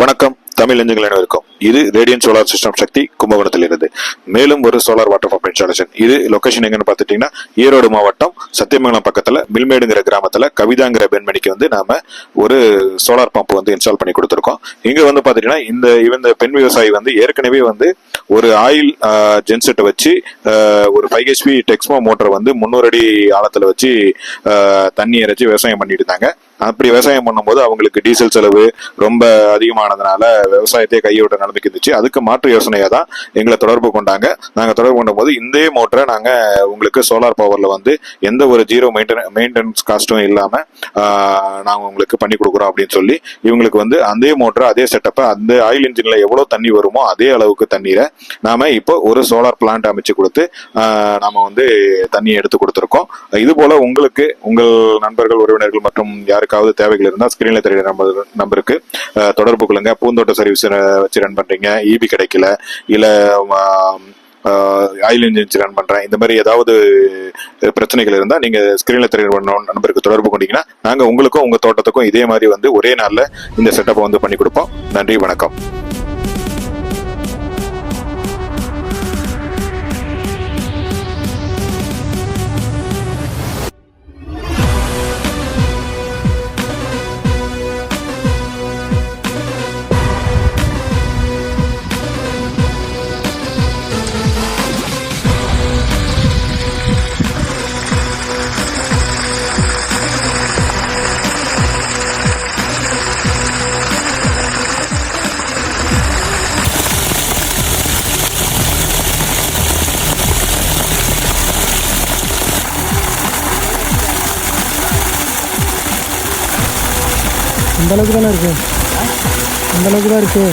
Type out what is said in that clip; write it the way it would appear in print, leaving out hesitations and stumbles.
வணக்கம் தமிழ் நெஞ்சங்கள் அனைவருக்கும். இது ரேடியன்ட் சோலார் சிஸ்டம் சக்தி கும்பகோணத்தில் இருந்து மேலும் ஒரு சோலார் வாட்டர் பம்ப் இன்ஸ்டாலேஷன். இது லொகேஷன் எங்கன்னு பார்த்துட்டீங்கன்னா ஈரோடு மாவட்டம் சத்தியமங்கலம் பக்கத்துல மில்மேடுங்கிற கிராமத்துல கவிதாங்கிற பெண்மணிக்கு நாம ஒரு சோலார் பம்ப் இன்ஸ்டால் பண்ணி கொடுத்துருக்கோம். இங்க பாத்துட்டீங்கன்னா இந்த பெண் விவசாயி ஏற்கனவே ஒரு ஆயில் ஜென்செட்டை வச்சு ஒரு 5 HP டெக்ஸ்மோ மோட்டரை 300 அடி ஆழத்துல வச்சு தண்ணி இறைச்சி விவசாயம் பண்ணிட்டு இருந்தாங்க. அப்படி விவசாயம் பண்ணும்போது அவங்களுக்கு டீசல் செலவு ரொம்ப அதிகமானதுனால விவசாயத்தையே கைவிட்ட நிலைமைக்கு இருந்துச்சு. அதுக்கு மாற்று யோசனையா தான் எங்களை தொடர்பு கொண்டாங்க. நாங்க தொடர்பு கொண்ட போது இந்த மோட்டரை நாங்க உங்களுக்கு சோலார் பவர்ல எந்த ஒரு ஜீரோ மெயின்டெனன்ஸ் காஸ்டும் இல்லாம நாங்க உங்களுக்கு பண்ணி கொடுக்குறோம் அப்படின்னு சொல்லி இவங்களுக்கு அதே மோட்டர் அதே செட்டப்பை அந்த ஆயில் இன்ஜின்ல எவ்வளவு தண்ணி வருமோ அதே அளவுக்கு தண்ணீரை நாம இப்போ ஒரு சோலார் பிளான்ட் அமைச்சு கொடுத்து நாம தண்ணியை எடுத்து கொடுத்துருக்கோம். இது போல உங்களுக்கு உங்கள் நண்பர்கள் உறவினர்கள் மற்றும் யாருக்காவது தேவைகள் இருந்தால் ஸ்கிரீன்ல தெரிய நம்பருக்கு தொடர்பு கொள்ளுங்க. பூந்தோட்ட சர்வீஸ் வச்சு ரன் பண்றீங்க, ஈபி கிடைக்கல, இல்ல ஆயில் இன்ஜின் ரன் பண்றேன், இந்த மாதிரி ஏதாவது பிரச்சனைகள் இருந்தா நீங்க ஸ்கிரீன்ல தெரிய நம்பருக்கு தொடர்பு கொண்டீங்கன்னா நாங்க உங்களுக்கும் உங்க தோட்டத்துக்கும் இதே மாதிரி ஒரே நாள்ல இந்த செட்டப்பை பண்ணி கொடுப்போம். நன்றி, வணக்கம். அந்த அளவுக்கு தானே இருக்கு, அந்த அளவுக்கு தான் இருக்கு.